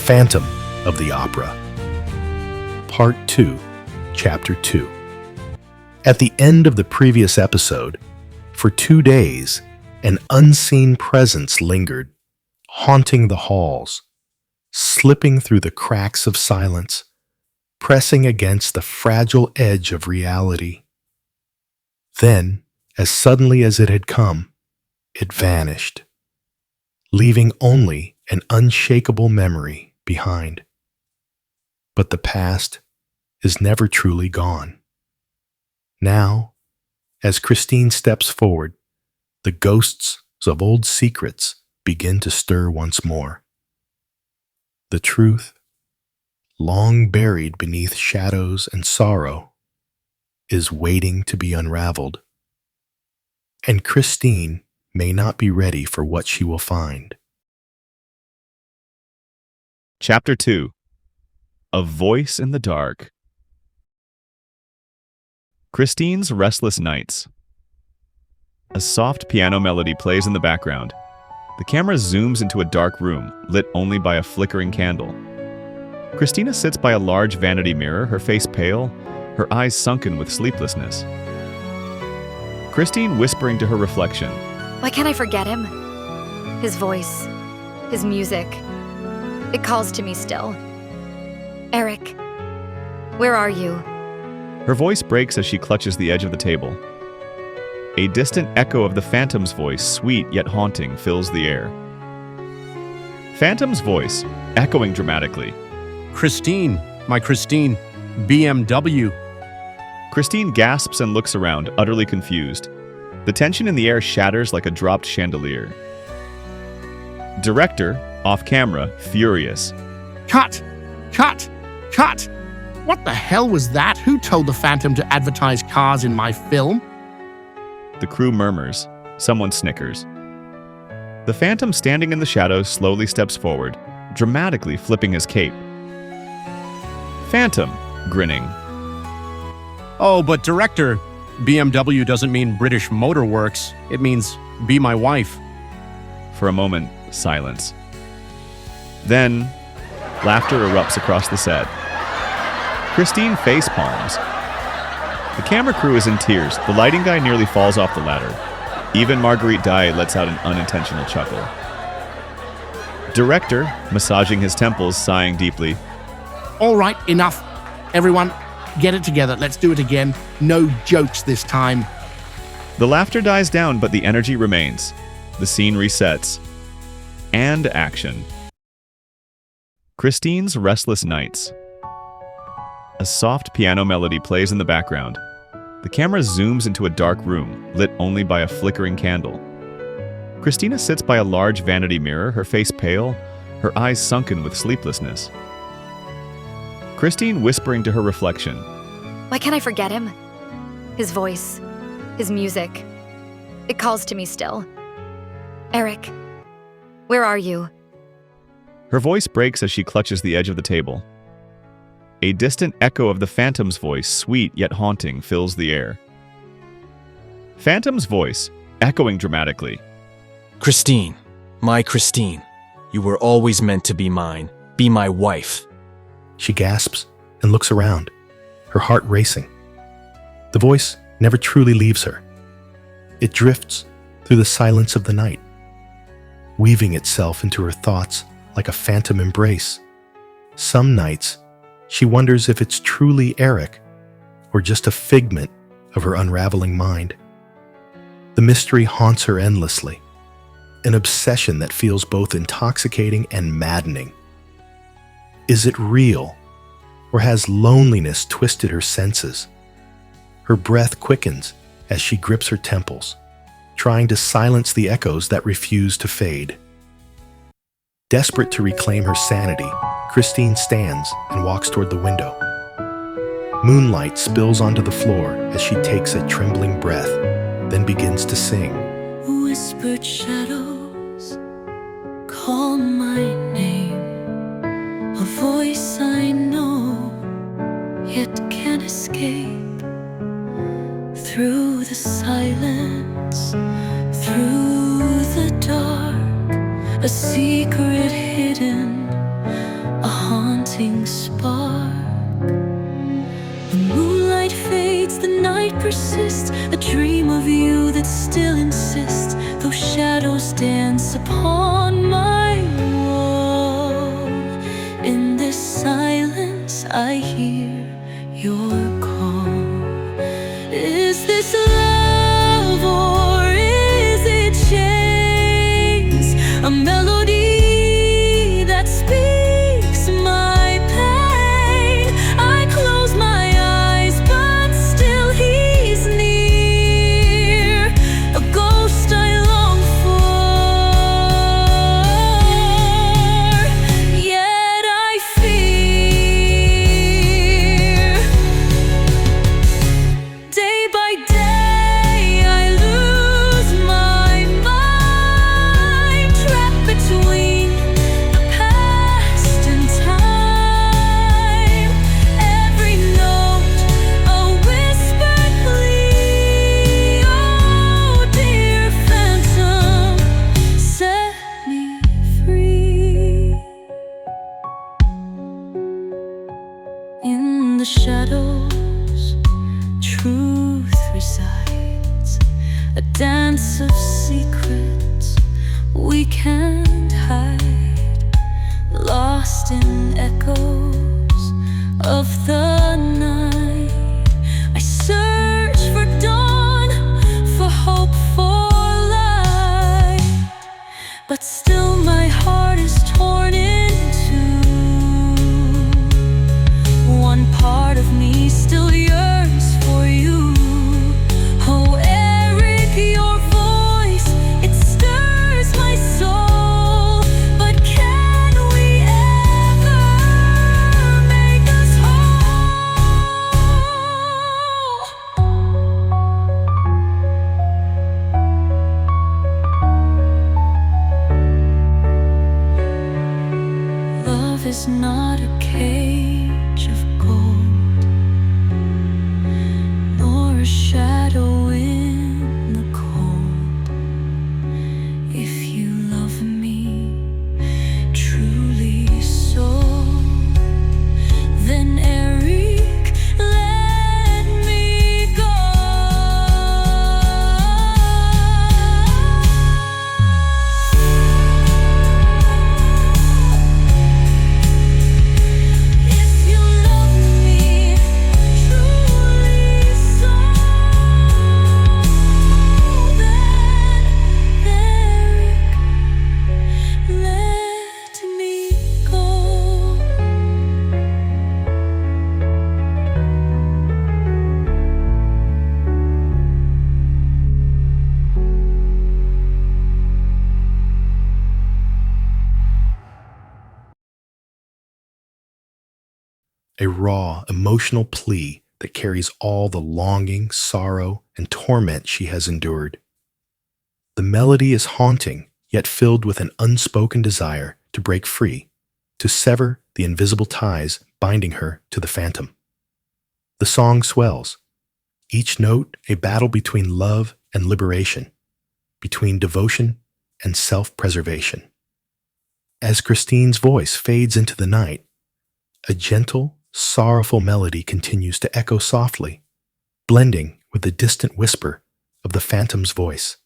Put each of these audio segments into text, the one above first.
Phantom of the Opera. Part 2, Chapter 2. At the end of the previous episode, for 2 days, an unseen presence lingered, haunting the halls, slipping through the cracks of silence, pressing against the fragile edge of reality. Then, as suddenly as it had come, it vanished, leaving only an unshakable memory behind. But the past is never truly gone. Now, as Christine steps forward, the ghosts of old secrets begin to stir once more. The truth, long buried beneath shadows and sorrow, is waiting to be unraveled. And Christine may not be ready for what she will find. Chapter 2. A Voice in the Dark. Christine's Restless Nights. A soft piano melody plays in the background. The camera zooms into a dark room, lit only by a flickering candle. Christina sits by a large vanity mirror, her face pale, her eyes sunken with sleeplessness. Christine whispering to her reflection. Why can't I forget him? His voice, his music. It calls to me still. Erik, where are you? Her voice breaks as she clutches the edge of the table. A distant echo of the Phantom's voice, sweet yet haunting, fills the air. Phantom's voice, echoing dramatically. Christine, my Christine, BMW. Christine gasps and looks around, utterly confused. The tension in the air shatters like a dropped chandelier. Director, off camera, furious. Cut! Cut! Cut! What the hell was that? Who told the Phantom to advertise cars in my film? The crew murmurs. Someone snickers. The Phantom standing in the shadows slowly steps forward, dramatically flipping his cape. Phantom, grinning. Oh, but director, BMW doesn't mean British Motor Works. It means be my wife. For a moment, silence. Then, laughter erupts across the set. Christine face palms. The camera crew is in tears. The lighting guy nearly falls off the ladder. Even Madeleine Daaé lets out an unintentional chuckle. Director, massaging his temples, sighing deeply. All right, enough. Everyone, get it together. Let's do it again. No jokes this time. The laughter dies down, but the energy remains. The scene resets. And action. Christine's Restless Nights. A soft piano melody plays in the background. The camera zooms into a dark room, lit only by a flickering candle. Christina sits by a large vanity mirror, her face pale, her eyes sunken with sleeplessness. Christine whispering to her reflection. Why can't I forget him? His voice, his music. It calls to me still. Erik, where are you? Her voice breaks as she clutches the edge of the table. A distant echo of the Phantom's voice, sweet yet haunting, fills the air. Phantom's voice, echoing dramatically. Christine, my Christine, you were always meant to be mine. Be my wife. She gasps and looks around, her heart racing. The voice never truly leaves her. It drifts through the silence of the night, weaving itself into her thoughts like a phantom embrace. Some nights, she wonders if it's truly Erik or just a figment of her unraveling mind. The mystery haunts her endlessly, an obsession that feels both intoxicating and maddening. Is it real, or has loneliness twisted her senses? Her breath quickens as she grips her temples, trying to silence the echoes that refuse to fade. Desperate to reclaim her sanity, Christine stands and walks toward the window. Moonlight spills onto the floor as she takes a trembling breath, then begins to sing. Whispered shadows call my name, a voice I know, yet can't escape. Through the silence, through the dark, a secret hidden, a haunting spark. The moonlight fades, the night persists, a dream of you that still insists, though shadows dance upon my wall. In this silence I hear your call. Is this love or is it chains? A melody that speaks my pain. I close my eyes, but still he's near. A ghost I long for, yet I fear. Day by day I lose my mind, trapped between the past and time. Every note a whispered plea. Oh dear phantom, set me free. In the shadows truth resides, a dance of secrets we can't hide, lost in echoes of the night. I search for dawn, for hope, for light, but still my heart is torn in two. One part of me still yearns for you. Oh, Erik, your voice, it stirs my soul. But can we ever make us whole? Love is not a cage of gold, nor a shadow in the cold. If you love me truly so, then Erik, let me go. If you love me truly so, then Erik, let me go. A raw, emotional plea that carries all the longing, sorrow, and torment she has endured. The melody is haunting, yet filled with an unspoken desire to break free, to sever the invisible ties binding her to the phantom. The song swells, each note a battle between love and liberation, between devotion and self-preservation. As Christine's voice fades into the night, a gentle, sorrowful melody continues to echo softly, blending with the distant whisper of the phantom's voice.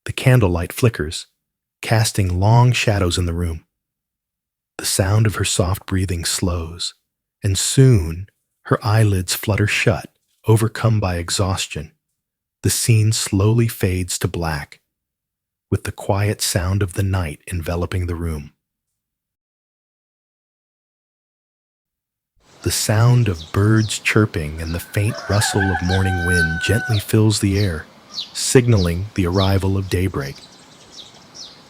The candlelight flickers, casting long shadows in the room. The sound of her soft breathing slows, and soon her eyelids flutter shut, overcome by exhaustion. The scene slowly fades to black, with the quiet sound of the night enveloping the room. The sound of birds chirping and the faint rustle of morning wind gently fills the air, signaling the arrival of daybreak.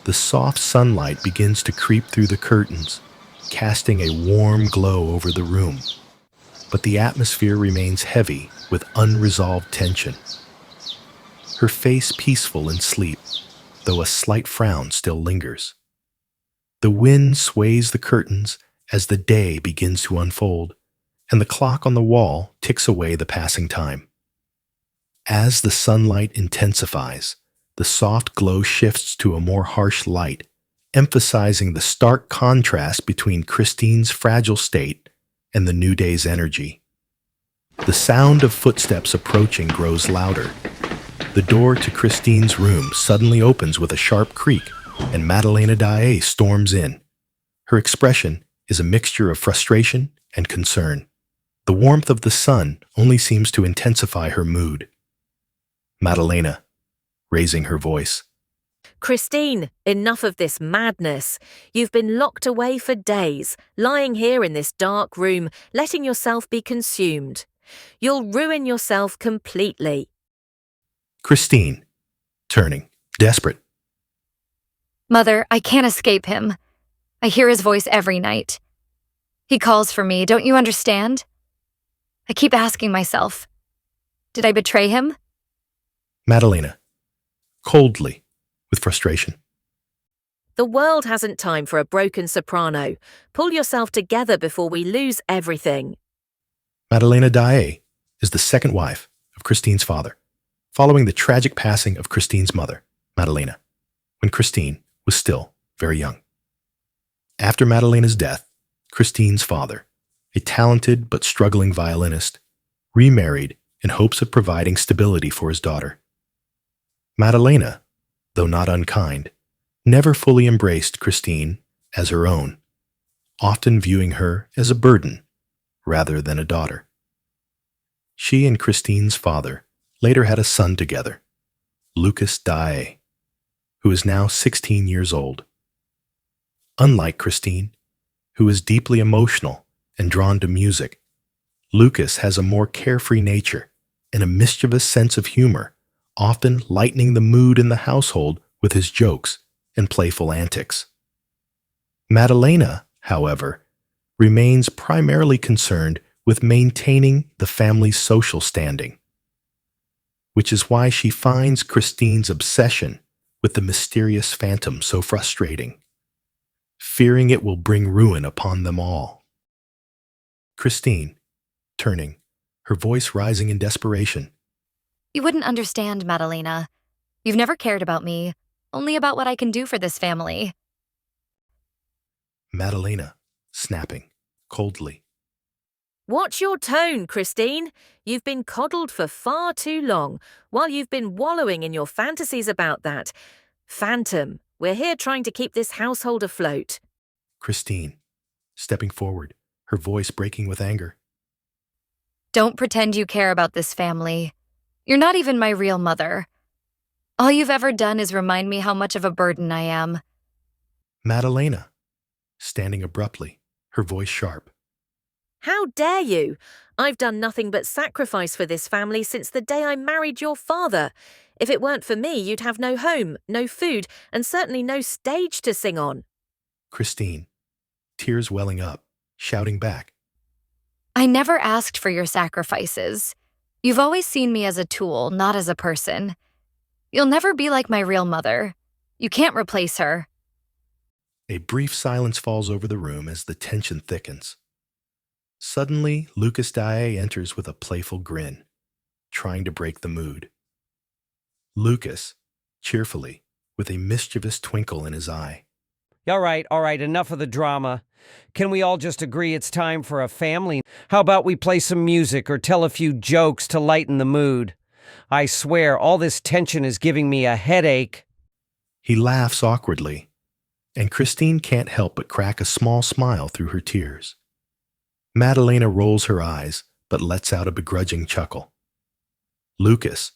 The soft sunlight begins to creep through the curtains, casting a warm glow over the room, but the atmosphere remains heavy with unresolved tension. Her face peaceful in sleep, though a slight frown still lingers. The wind sways the curtains as the day begins to unfold, and the clock on the wall ticks away the passing time. As the sunlight intensifies, the soft glow shifts to a more harsh light, emphasizing the stark contrast between Christine's fragile state and the new day's energy. The sound of footsteps approaching grows louder. The door to Christine's room suddenly opens with a sharp creak, and Madeleine Daaé storms in. Her expression is a mixture of frustration and concern. The warmth of the sun only seems to intensify her mood. Madeleine, raising her voice. Christine, enough of this madness. You've been locked away for days, lying here in this dark room, letting yourself be consumed. You'll ruin yourself completely. Christine, turning, desperate. Mother, I can't escape him. I hear his voice every night. He calls for me, don't you understand? I keep asking myself, did I betray him? Madeleine, coldly, with frustration. The world hasn't time for a broken soprano. Pull yourself together before we lose everything. Madeleine Daaé is the second wife of Christine's father, following the tragic passing of Christine's mother, Madeleine, when Christine was still very young. After Madeleine's death, Christine's father, a talented but struggling violinist, remarried in hopes of providing stability for his daughter. Madeleine, though not unkind, never fully embraced Christine as her own, often viewing her as a burden rather than a daughter. She and Christine's father later had a son together, Gustave Daaé, who is now 16 years old. Unlike Christine, who is deeply emotional and drawn to music, Lucas has a more carefree nature and a mischievous sense of humor, often lightening the mood in the household with his jokes and playful antics. Madeleine, however, remains primarily concerned with maintaining the family's social standing, which is why she finds Christine's obsession with the mysterious phantom so frustrating, fearing it will bring ruin upon them all. Christine, turning, her voice rising in desperation. You wouldn't understand, Madeleine. You've never cared about me, only about what I can do for this family. Madeleine, snapping, coldly. Watch your tone, Christine. You've been coddled for far too long, while you've been wallowing in your fantasies about that. Phantom, we're here trying to keep this household afloat. Christine, stepping forward, her voice breaking with anger. Don't pretend you care about this family. You're not even my real mother. All you've ever done is remind me how much of a burden I am. Madeleine, standing abruptly, her voice sharp. How dare you? I've done nothing but sacrifice for this family since the day I married your father. If it weren't for me, you'd have no home, no food, and certainly no stage to sing on. Christine, tears welling up, shouting back. I never asked for your sacrifices. You've always seen me as a tool, not as a person. You'll never be like my real mother. You can't replace her. A brief silence falls over the room as the tension thickens. Suddenly, Gustave Daaé enters with a playful grin, trying to break the mood. Lucas, cheerfully, with a mischievous twinkle in his eye. All right, enough of the drama. Can we all just agree it's time for a family? How about we play some music or tell a few jokes to lighten the mood? I swear, all this tension is giving me a headache. He laughs awkwardly, and Christine can't help but crack a small smile through her tears. Madeleine rolls her eyes, but lets out a begrudging chuckle. Lucas,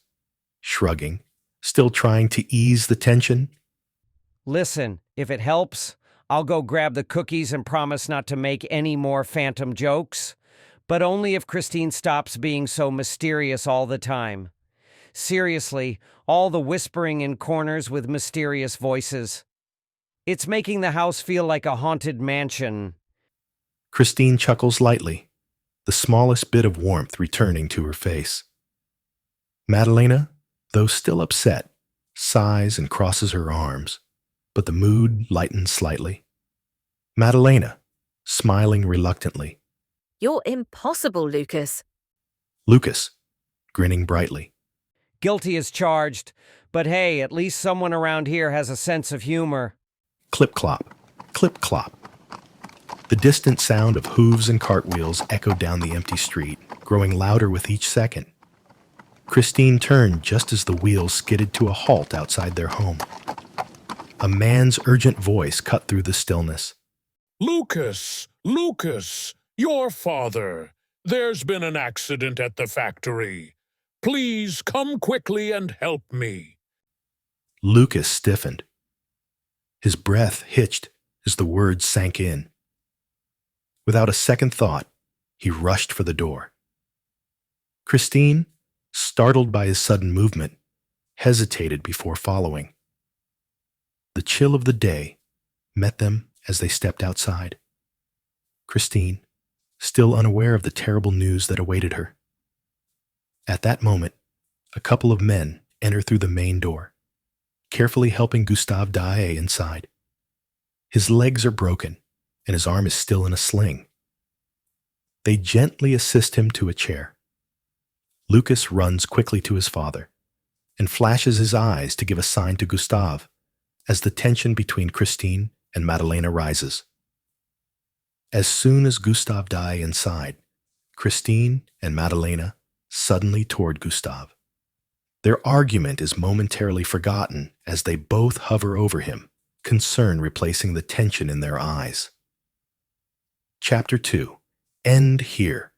shrugging, still trying to ease the tension. Listen, if it helps, I'll go grab the cookies and promise not to make any more phantom jokes, but only if Christine stops being so mysterious all the time. Seriously, all the whispering in corners with mysterious voices. It's making the house feel like a haunted mansion. Christine chuckles lightly, the smallest bit of warmth returning to her face. Madeleine, though still upset, sighs and crosses her arms, but the mood lightens slightly. Madeleine, smiling reluctantly. You're impossible, Lucas. Lucas, grinning brightly. Guilty as charged, but hey, at least someone around here has a sense of humor. Clip-clop, clip-clop. The distant sound of hooves and cartwheels echoed down the empty street, growing louder with each second. Christine turned just as the wheels skidded to a halt outside their home. A man's urgent voice cut through the stillness. Lucas, Lucas, your father. There's been an accident at the factory. Please come quickly and help me. Lucas stiffened. His breath hitched as the words sank in. Without a second thought, he rushed for the door. Christine, startled by his sudden movement, hesitated before following. The chill of the day met them as they stepped outside. Christine, still unaware of the terrible news that awaited her. At that moment, a couple of men enter through the main door, carefully helping Gustave Daaé inside. His legs are broken, and his arm is still in a sling. They gently assist him to a chair. Lucas runs quickly to his father and flashes his eyes to give a sign to Gustave as the tension between Christine and Madeleine rises. As soon as Gustave Daaé inside, Christine and Madeleine suddenly toward Gustave. Their argument is momentarily forgotten as they both hover over him, concern replacing the tension in their eyes. Chapter 2. End here.